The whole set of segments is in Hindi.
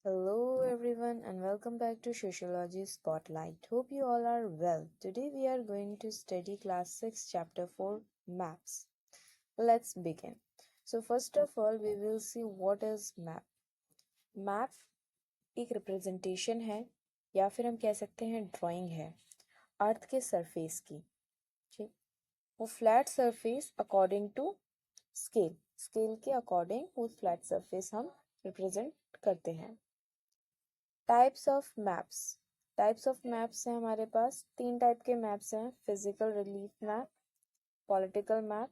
Hello everyone and welcome back to Sociology Spotlight. Hope you all are well. Today we are going to study class 6 chapter 4 maps. Let's begin. So first of all we will see what is map. Map एक रिप्रेजेंटेशन है या फिर हम कह सकते हैं ड्राइंग है अर्थ के सरफेस की। ठीक, वो flat surface according to scale के अकॉर्डिंग वो फ्लैट सरफेस हम रिप्रेजेंट करते हैं। टाइप्स ऑफ मैप्स हैं हमारे पास। 3 टाइप के मैप्स हैं, physical relief map, political map,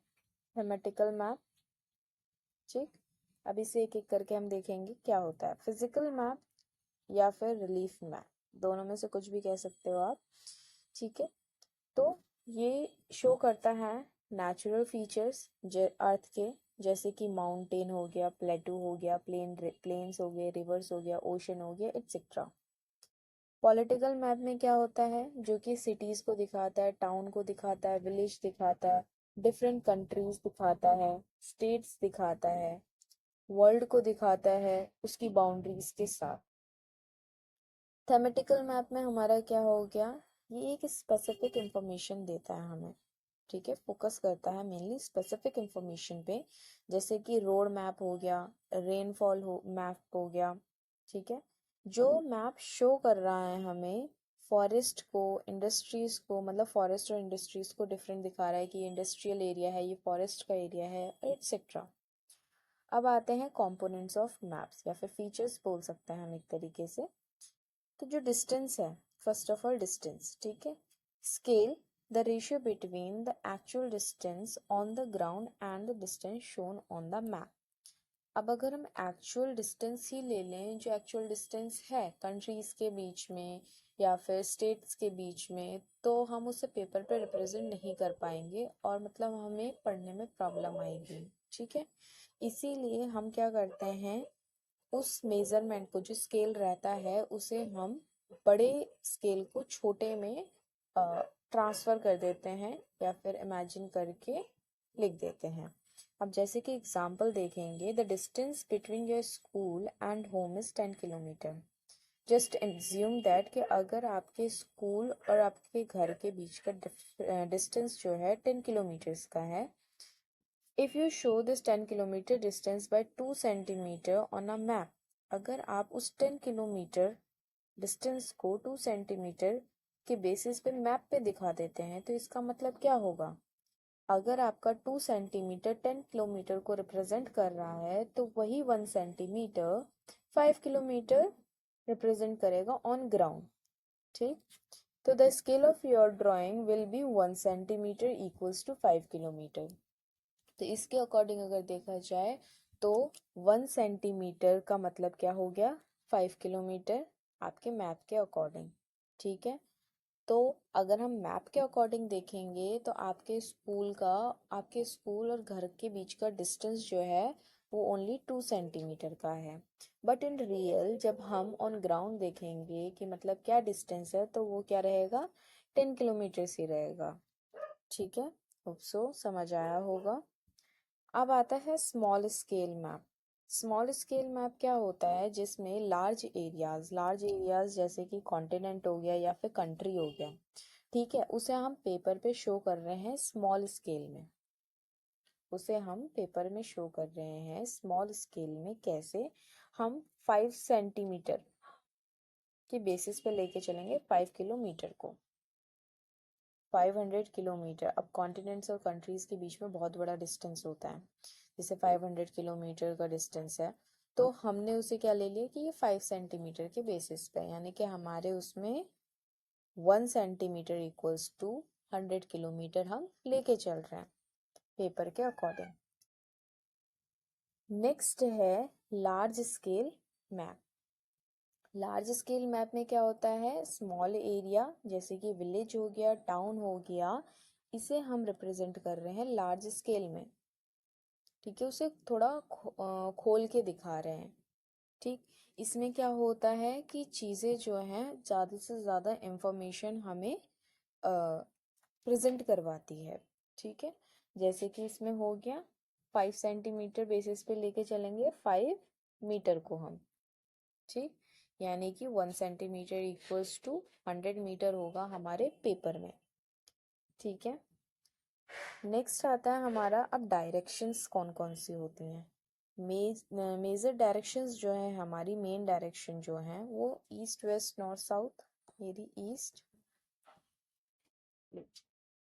thematical map. ठीक, अब इसे एक एक करके हम देखेंगे क्या होता है। फिजिकल मैप या फिर रिलीफ मैप, दोनों में से कुछ भी कह सकते हो आप। ठीक है, तो ये शो करता है नेचुरल फीचर्स अर्थ के, जैसे कि माउंटेन हो गया, प्लेटू हो गया, प्लेन्स हो गए, रिवर्स हो गया, ओशन हो गया, एक्सेट्रा। पॉलिटिकल मैप में क्या होता है, जो कि सिटीज को दिखाता है, टाउन को दिखाता है, विलेज दिखाता है, डिफरेंट कंट्रीज दिखाता है, स्टेट्स दिखाता है, वर्ल्ड को दिखाता है उसकी बाउंड्रीज के साथ। थेमेटिकल मैप में हमारा क्या हो गया, ये एक स्पेसिफिक इंफॉर्मेशन देता है हमें। ठीक है, फोकस करता है मेनली स्पेसिफिक इंफॉर्मेशन पे, जैसे कि रोड मैप हो गया, रेनफॉल हो मैप हो गया। ठीक है, जो मैप शो कर रहा है हमें फॉरेस्ट को, इंडस्ट्रीज को, मतलब फॉरेस्ट और इंडस्ट्रीज को डिफरेंट दिखा रहा है कि ये इंडस्ट्रियल एरिया है, ये फॉरेस्ट का एरिया है, एटसेट्रा। अब आते हैं कंपोनेंट्स ऑफ मैप्स या फिर फीचर्स बोल सकते हैं हम एक तरीके से। तो जो डिस्टेंस है, फर्स्ट ऑफ ऑल डिस्टेंस। ठीक है, scale, the ratio between the actual distance on the ground and the distance shown on the map. अब अगर हम एक्चुअल डिस्टेंस ही ले लें, जो एक्चुअल डिस्टेंस है कंट्रीज के बीच में या फिर स्टेट्स के बीच में, तो हम उसे पेपर पे रिप्रेजेंट नहीं कर पाएंगे और मतलब हमें पढ़ने में प्रॉब्लम आएगी। ठीक है, इसीलिए हम क्या करते हैं, उस मेजरमेंट को, जो स्केल रहता है, उसे हम बड़े स्केल को छोटे में ट्रांसफर कर देते हैं या फिर इमेजिन करके लिख देते हैं। अब जैसे कि एग्जाम्पल देखेंगे, the distance between your school and home is 10 kilometre. Just assume that कि अगर आपके स्कूल और आपके घर के बीच का डिस्टेंस जो है 10 किलोमीटर्स का है। If you show this 10 kilometre distance by 2 centimetre on a map, अगर आप उस 10 किलोमीटर डिस्टेंस को 2 सेंटीमीटर के बेसिस पे मैप पे दिखा देते हैं, तो इसका मतलब क्या होगा, अगर आपका 2 सेंटीमीटर 10 किलोमीटर को रिप्रेजेंट कर रहा है, तो वही 1 सेंटीमीटर 5 किलोमीटर रिप्रेजेंट करेगा ऑन ग्राउंड। ठीक, तो the scale of your drawing will be 1 centimetre equals to 5 kilometre. तो इसके अकॉर्डिंग अगर देखा जाए तो 1 सेंटीमीटर का मतलब क्या हो गया, 5 किलोमीटर आपके मैप के अकॉर्डिंग। ठीक है, तो अगर हम मैप के अकॉर्डिंग देखेंगे तो आपके स्कूल और घर के बीच का डिस्टेंस जो है वो ओनली 2 सेंटीमीटर का है। बट इन रियल जब हम ऑन ग्राउंड देखेंगे कि मतलब क्या डिस्टेंस है, तो वो क्या रहेगा, 10 किलोमीटर ही रहेगा। ठीक है, होप सो समझ आया होगा। अब आता है small scale map. Small scale map क्या होता है, जिसमें लार्ज एरियाज जैसे कि कॉन्टिनेंट हो गया या फिर कंट्री हो गया, ठीक है, उसे हम पेपर पे शो कर रहे हैं स्मॉल स्केल में। उसे हम पेपर में शो कर रहे हैं स्मॉल स्केल में। कैसे, हम 5 सेंटीमीटर के बेसिस पे लेके चलेंगे 5 किलोमीटर को, 500 किलोमीटर। अब कॉन्टिनेंट्स और कंट्रीज के बीच में बहुत बड़ा डिस्टेंस होता है, जैसे 500 किलोमीटर का डिस्टेंस है, तो हमने उसे क्या ले लिया कि ये 5 सेंटीमीटर के बेसिस पे, यानी कि हमारे उसमें 1 सेंटीमीटर इक्वल्स टू 100 किलोमीटर हम लेके चल रहे हैं पेपर के अकॉर्डिंग। नेक्स्ट है large scale map. Large scale map में क्या होता है, स्मॉल एरिया जैसे कि विलेज हो गया, टाउन हो गया, इसे हम रिप्रेजेंट कर रहे हैं लार्ज स्केल में। ठीक है, उसे थोड़ा खोल के दिखा रहे हैं। ठीक, इसमें क्या होता है कि चीज़ें जो हैं ज़्यादा से ज़्यादा इंफॉर्मेशन हमें प्रेजेंट करवाती है। ठीक है, जैसे कि इसमें हो गया 5 सेंटीमीटर बेसिस पे लेके चलेंगे 5 मीटर को हम। ठीक, यानी कि 1 सेंटीमीटर इक्वल्स टू 100 मीटर होगा हमारे पेपर में। ठीक है, नेक्स्ट आता है हमारा अब डायरेक्शंस कौन कौन सी होती हैं। मेजर डायरेक्शंस जो है, हमारी मेन डायरेक्शन जो है वो ईस्ट वेस्ट नॉर्थ साउथ, मेरी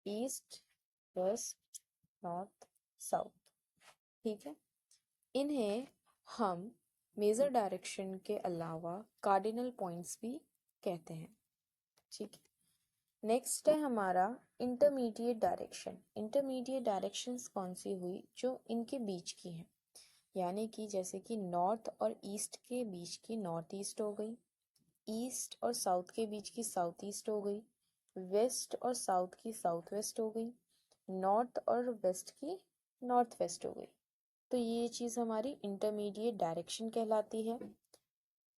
ईस्ट वेस्ट नॉर्थ साउथ। ठीक है, इन्हें हम मेजर डायरेक्शन के अलावा कार्डिनल पॉइंट्स भी कहते हैं। ठीक है, नेक्स्ट है हमारा इंटरमीडिएट डायरेक्शन। इंटरमीडिएट डायरेक्शंस कौन सी हुई, जो इनके बीच की हैं, यानी कि जैसे कि नॉर्थ और ईस्ट के बीच की नॉर्थ ईस्ट हो गई, ईस्ट और साउथ के बीच की साउथ ईस्ट हो गई, वेस्ट और साउथ की साउथ वेस्ट हो गई, नॉर्थ और वेस्ट की नॉर्थ वेस्ट हो गई। तो ये चीज़ हमारी इंटरमीडिएट डायरेक्शन कहलाती है।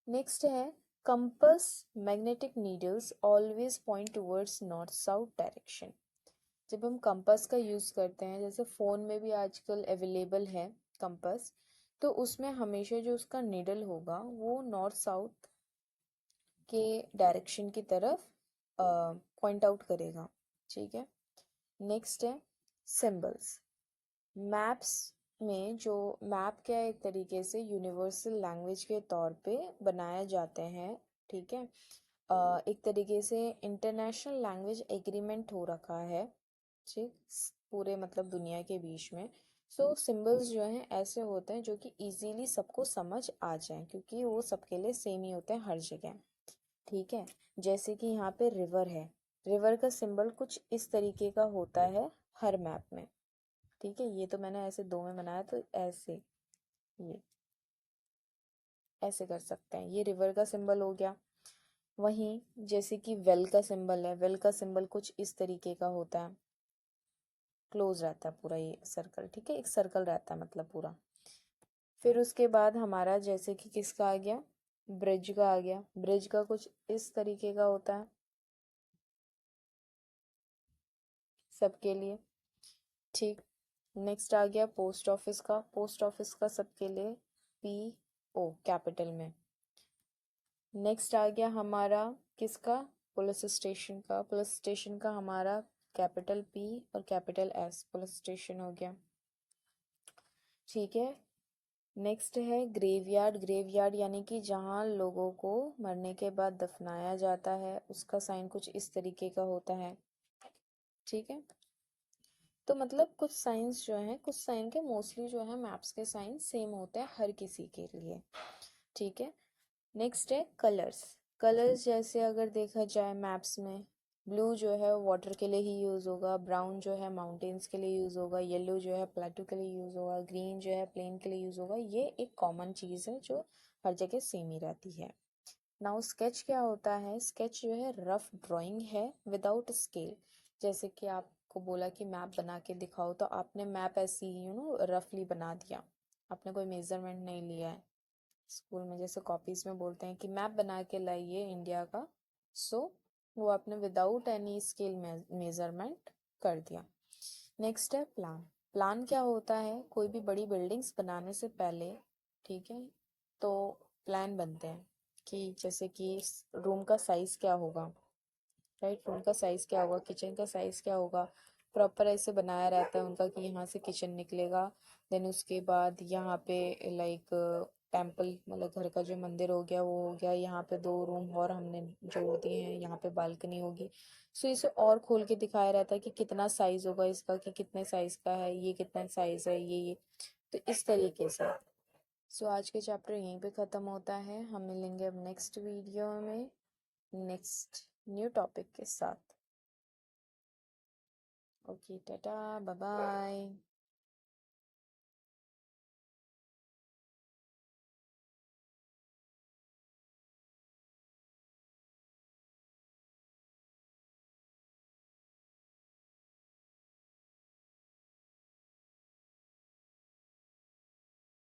नेक्स्ट है compass magnetic needles always point towards north south direction. जब हम कंपास का यूज़ करते हैं, जैसे फ़ोन में भी आजकल अवेलेबल है कंपास, तो उसमें हमेशा जो उसका निडल होगा वो नॉर्थ साउथ के डायरेक्शन की तरफ पॉइंट आउट करेगा। ठीक है, नेक्स्ट है सिंबल्स। मैप्स में जो मैप क्या है, एक तरीके से यूनिवर्सल लैंग्वेज के तौर पे बनाए जाते हैं। ठीक है, एक तरीके से इंटरनेशनल लैंग्वेज एग्रीमेंट हो रखा है, ठीक, पूरे मतलब दुनिया के बीच में। सो सिंबल्स जो हैं ऐसे होते हैं जो कि इजीली सबको समझ आ जाए, क्योंकि वो सबके लिए सेम ही होते हैं हर जगह। ठीक है, जैसे कि यहाँ पे रिवर है, रिवर का सिंबल कुछ इस तरीके का होता है हर मैप में। ठीक है, ये तो मैंने ऐसे दो में बनाया, तो ऐसे ये ऐसे कर सकते हैं, ये रिवर का सिंबल हो गया। वहीं जैसे कि वेल का सिंबल है, वेल का सिंबल कुछ इस तरीके का होता है, क्लोज रहता है पूरा ये सर्कल। ठीक है, एक सर्कल रहता है मतलब पूरा। फिर उसके बाद हमारा जैसे कि किसका आ गया, ब्रिज का आ गया। ब्रिज का कुछ इस तरीके का होता है सबके लिए। ठीक, नेक्स्ट आ गया पोस्ट ऑफिस का। पोस्ट ऑफिस का सबके लिए PO कैपिटल में। नेक्स्ट आ गया हमारा किसका, पुलिस स्टेशन का। पुलिस स्टेशन का हमारा कैपिटल P और कैपिटल S, पुलिस स्टेशन हो गया। ठीक है, नेक्स्ट है ग्रेवयार्ड। ग्रेवयार्ड यानी कि जहाँ लोगों को मरने के बाद दफनाया जाता है, उसका साइन कुछ इस तरीके का होता है। ठीक है, तो मतलब कुछ साइंस जो है, कुछ साइन के मोस्टली जो है मैप्स के साइन सेम होते हैं हर किसी के लिए। ठीक है, नेक्स्ट है कलर्स। कलर्स जैसे अगर देखा जाए मैप्स में, ब्लू जो है वाटर के लिए ही यूज़ होगा, ब्राउन जो है माउंटेन्स के लिए यूज़ होगा, येलो जो है प्लेटू के लिए यूज़ होगा, ग्रीन जो है प्लेन के लिए यूज़ होगा। ये एक कॉमन चीज़ है जो हर जगह सेम ही रहती है। नाउ स्केच क्या होता है, स्केच जो है रफ ड्राइंग है विदाउट स्केल। जैसे कि आपको बोला कि मैप बना के दिखाओ, तो आपने मैप ऐसे ही रफली बना दिया, आपने कोई मेजरमेंट नहीं लिया है। स्कूल में जैसे कॉपीज में बोलते हैं कि मैप बना के लाइए इंडिया का, सो वो आपने विदाउट एनी स्केल मेजरमेंट कर दिया। नेक्स्ट है प्लान। प्लान क्या होता है, कोई भी बड़ी बिल्डिंग्स बनाने से पहले, ठीक है, तो प्लान बनते हैं कि जैसे कि रूम का साइज क्या होगा, राइट, रूम का साइज क्या होगा, किचन का साइज क्या होगा, प्रॉपर ऐसे बनाया रहता है उनका कि यहाँ से किचन निकलेगा। देन उसके बाद यहाँ पे लाइक टेम्पल, मतलब घर का जो मंदिर हो गया वो हो गया, यहाँ पे 2 रूम और हमने जोड़ दिए हैं, यहाँ पे बालकनी होगी। सो इसे और खोल के दिखाया रहता है कि कितना साइज होगा इसका, कि कितने साइज का है ये, कितना साइज है ये। तो इस तरीके से। सो आज के चैप्टर यहीं पे ख़त्म होता है, हम मिलेंगे अब नेक्स्ट वीडियो में नेक्स्ट न्यू टॉपिक के साथ। Okay, tata, bye bye.